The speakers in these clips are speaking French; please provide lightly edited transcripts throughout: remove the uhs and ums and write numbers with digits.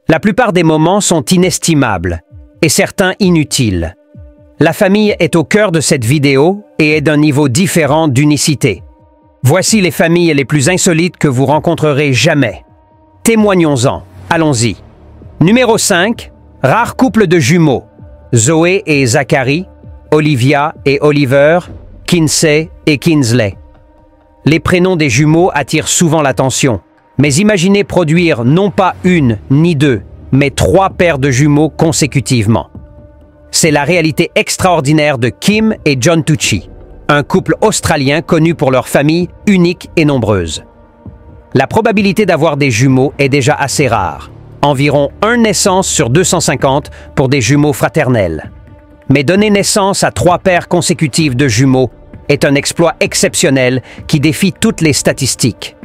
La plupart des moments sont inestimables et certains inutiles. La famille est au cœur de cette vidéo et est d'un niveau différent d'unicité. Voici les familles les plus insolites que vous rencontrerez jamais. Témoignons-en. Allons-y. Numéro 5. Rare couple de jumeaux. Zoé et Zachary, Olivia et Oliver, Kinsey et Kinsley. Les prénoms des jumeaux attirent souvent l'attention. Mais imaginez produire non pas une ni deux, mais 3 paires de jumeaux consécutivement. C'est la réalité extraordinaire de Kim et John Tucci, un couple australien connu pour leur famille unique et nombreuse. La probabilité d'avoir des jumeaux est déjà assez rare, environ 1 naissance sur 250 pour des jumeaux fraternels. Mais donner naissance à 3 paires consécutives de jumeaux est un exploit exceptionnel qui défie toutes les statistiques.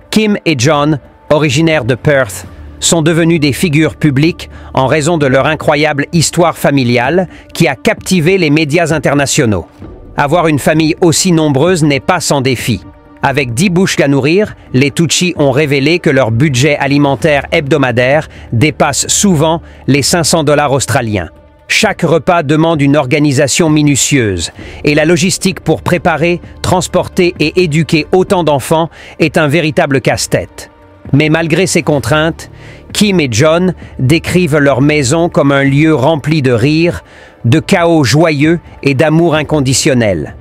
Kim et John, originaires de Perth, sont devenus des figures publiques en raison de leur incroyable histoire familiale qui a captivé les médias internationaux. Avoir une famille aussi nombreuse n'est pas sans défi. Avec 10 bouches à nourrir, les Tucci ont révélé que leur budget alimentaire hebdomadaire dépasse souvent les 500 $ australiens. Chaque repas demande une organisation minutieuse et la logistique pour préparer, transporter et éduquer autant d'enfants est un véritable casse-tête. Mais malgré ces contraintes, Kim et John décrivent leur maison comme un lieu rempli de rire, de chaos joyeux et d'amour inconditionnel.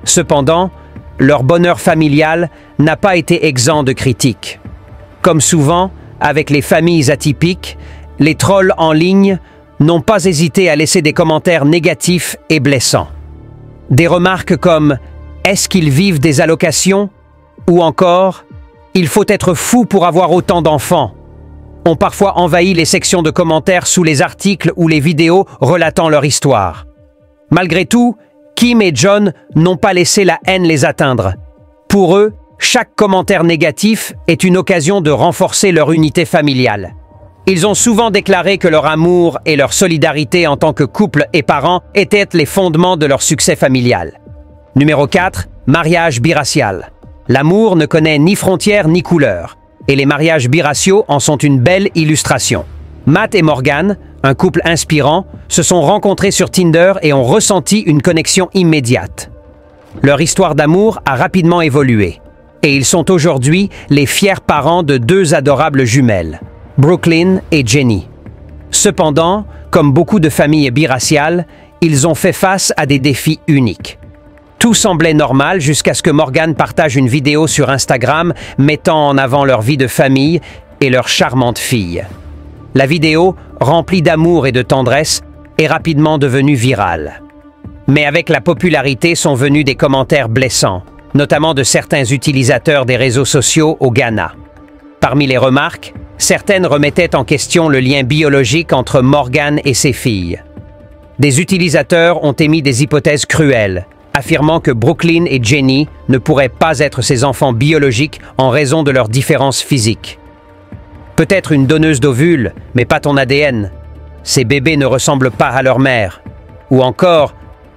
Cependant, leur bonheur familial n'a pas été exempt de critiques. Comme souvent, avec les familles atypiques, les trolls en ligne n'ont pas hésité à laisser des commentaires négatifs et blessants. Des remarques comme « Est-ce qu'ils vivent des allocations ?» ou encore « Il faut être fou pour avoir autant d'enfants » ont parfois envahi les sections de commentaires sous les articles ou les vidéos relatant leur histoire. Malgré tout, Kim et John n'ont pas laissé la haine les atteindre. Pour eux, chaque commentaire négatif est une occasion de renforcer leur unité familiale. Ils ont souvent déclaré que leur amour et leur solidarité en tant que couple et parents étaient les fondements de leur succès familial. Numéro 4. Mariage biracial. L'amour ne connaît ni frontières ni couleurs, et les mariages biraciaux en sont une belle illustration. Matt et Morgan, un couple inspirant, se sont rencontrés sur Tinder et ont ressenti une connexion immédiate. Leur histoire d'amour a rapidement évolué, et ils sont aujourd'hui les fiers parents de 2 adorables jumelles, Brooklyn et Jenny. Cependant, comme beaucoup de familles biraciales, ils ont fait face à des défis uniques. Tout semblait normal jusqu'à ce que Morgan partage une vidéo sur Instagram mettant en avant leur vie de famille et leur charmante fille. La vidéo, remplie d'amour et de tendresse, est rapidement devenue virale. Mais avec la popularité sont venus des commentaires blessants, notamment de certains utilisateurs des réseaux sociaux au Ghana. Parmi les remarques, certaines remettaient en question le lien biologique entre Morgan et ses filles. Des utilisateurs ont émis des hypothèses cruelles, affirmant que Brooklyn et Jenny ne pourraient pas être ses enfants biologiques en raison de leurs différences physiques. Peut-être une donneuse d'ovules, mais pas ton ADN. Ces bébés ne ressemblent pas à leur mère. Ou encore,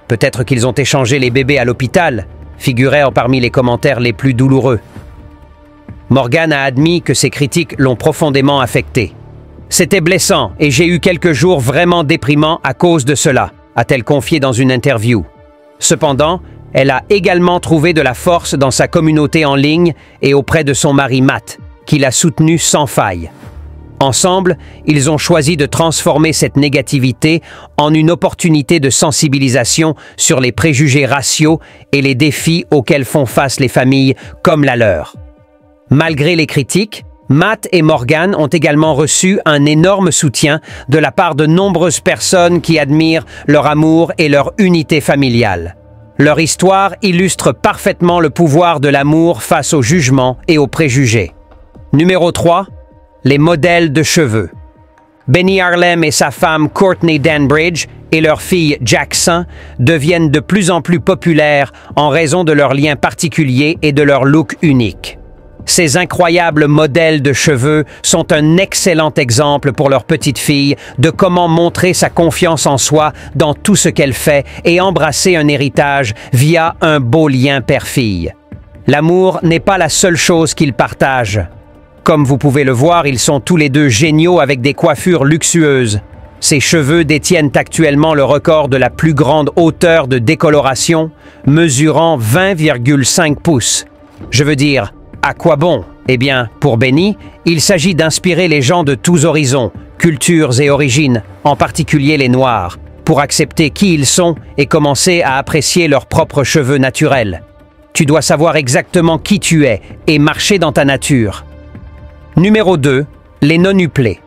peut-être qu'ils ont échangé les bébés à l'hôpital, figurait parmi les commentaires les plus douloureux. Morgan a admis que ces critiques l'ont profondément affecté. « C'était blessant et j'ai eu quelques jours vraiment déprimants à cause de cela », a-t-elle confié dans une interview. Cependant, elle a également trouvé de la force dans sa communauté en ligne et auprès de son mari Matt, qui l'a soutenu sans faille. Ensemble, ils ont choisi de transformer cette négativité en une opportunité de sensibilisation sur les préjugés raciaux et les défis auxquels font face les familles comme la leur. Malgré les critiques, Matt et Morgan ont également reçu un énorme soutien de la part de nombreuses personnes qui admirent leur amour et leur unité familiale. Leur histoire illustre parfaitement le pouvoir de l'amour face au jugement et aux préjugés. Numéro 3. Les modèles de cheveux. Benny Harlem et sa femme Courtney Danbridge et leur fille Jackson deviennent de plus en plus populaires en raison de leur lien particulier et de leur look unique. Ces incroyables modèles de cheveux sont un excellent exemple pour leur petite fille de comment montrer sa confiance en soi dans tout ce qu'elle fait et embrasser un héritage via un beau lien père-fille. L'amour n'est pas la seule chose qu'ils partagent. Comme vous pouvez le voir, ils sont tous les deux géniaux avec des coiffures luxueuses. Ces cheveux détiennent actuellement le record de la plus grande hauteur de décoloration, mesurant 20,5 pouces. Je veux dire, à quoi bon? Eh bien, pour Benny, il s'agit d'inspirer les gens de tous horizons, cultures et origines, en particulier les Noirs, pour accepter qui ils sont et commencer à apprécier leurs propres cheveux naturels. Tu dois savoir exactement qui tu es et marcher dans ta nature. Numéro 2. Les non-uplés.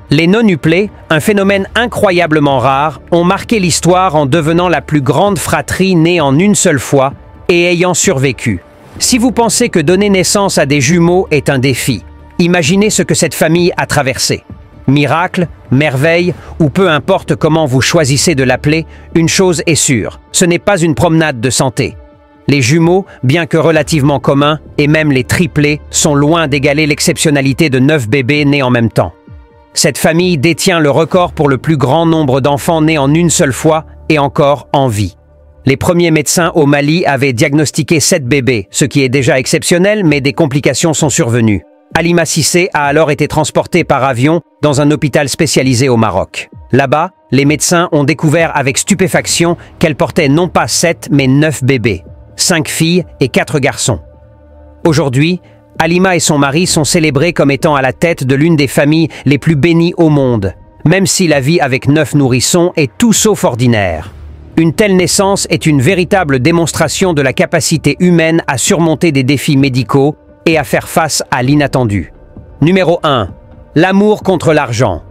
Les non-uplés, un phénomène incroyablement rare, ont marqué l'histoire en devenant la plus grande fratrie née en une seule fois et ayant survécu. Si vous pensez que donner naissance à des jumeaux est un défi, imaginez ce que cette famille a traversé. Miracle, merveille, ou peu importe comment vous choisissez de l'appeler, une chose est sûre, ce n'est pas une promenade de santé. Les jumeaux, bien que relativement communs, et même les triplés, sont loin d'égaler l'exceptionnalité de 9 bébés nés en même temps. Cette famille détient le record pour le plus grand nombre d'enfants nés en une seule fois et encore en vie. Les premiers médecins au Mali avaient diagnostiqué 7 bébés, ce qui est déjà exceptionnel, mais des complications sont survenues. Halima Cissé a alors été transportée par avion dans un hôpital spécialisé au Maroc. Là-bas, les médecins ont découvert avec stupéfaction qu'elle portait non pas 7 mais 9 bébés, 5 filles et 4 garçons. Aujourd'hui, Halima et son mari sont célébrés comme étant à la tête de l'une des familles les plus bénies au monde, même si la vie avec 9 nourrissons est tout sauf ordinaire. Une telle naissance est une véritable démonstration de la capacité humaine à surmonter des défis médicaux et à faire face à l'inattendu. Numéro 1. L'amour contre l'argent.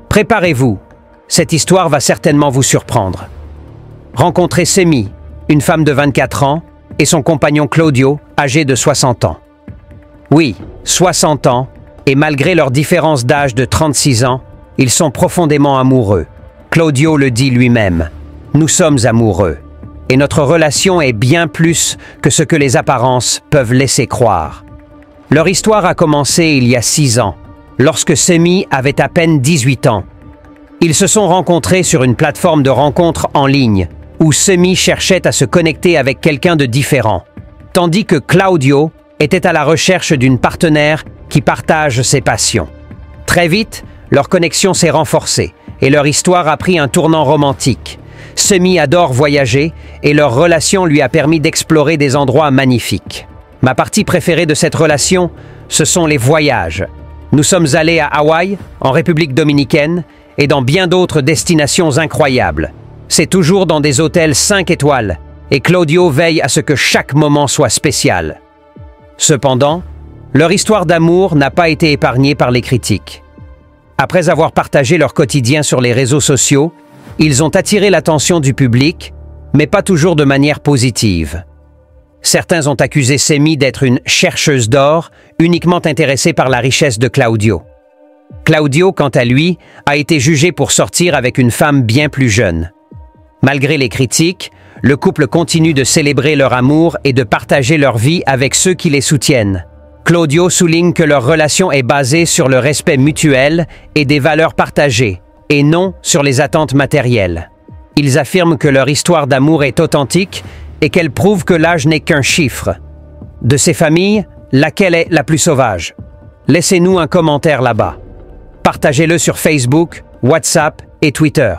Préparez-vous, cette histoire va certainement vous surprendre. Rencontrez Semi, une femme de 24 ans, et son compagnon Claudio, âgé de 60 ans. Oui, 60 ans, et malgré leur différence d'âge de 36 ans, ils sont profondément amoureux. Claudio le dit lui-même. Nous sommes amoureux, et notre relation est bien plus que ce que les apparences peuvent laisser croire. Leur histoire a commencé il y a 6 ans, lorsque Semi avait à peine 18 ans. Ils se sont rencontrés sur une plateforme de rencontres en ligne, où Semi cherchait à se connecter avec quelqu'un de différent, tandis que Claudio était à la recherche d'une partenaire qui partage ses passions. Très vite, leur connexion s'est renforcée, et leur histoire a pris un tournant romantique. Semi adore voyager et leur relation lui a permis d'explorer des endroits magnifiques. Ma partie préférée de cette relation, ce sont les voyages. Nous sommes allés à Hawaï, en République dominicaine et dans bien d'autres destinations incroyables. C'est toujours dans des hôtels 5 étoiles et Claudio veille à ce que chaque moment soit spécial. Cependant, leur histoire d'amour n'a pas été épargnée par les critiques. Après avoir partagé leur quotidien sur les réseaux sociaux, ils ont attiré l'attention du public, mais pas toujours de manière positive. Certains ont accusé Semi d'être une chercheuse d'or, uniquement intéressée par la richesse de Claudio. Claudio, quant à lui, a été jugé pour sortir avec une femme bien plus jeune. Malgré les critiques, le couple continue de célébrer leur amour et de partager leur vie avec ceux qui les soutiennent. Claudio souligne que leur relation est basée sur le respect mutuel et des valeurs partagées, et non sur les attentes matérielles. Ils affirment que leur histoire d'amour est authentique et qu'elle prouve que l'âge n'est qu'un chiffre. De ces familles, laquelle est la plus sauvage? Laissez-nous un commentaire là-bas. Partagez-le sur Facebook, WhatsApp et Twitter.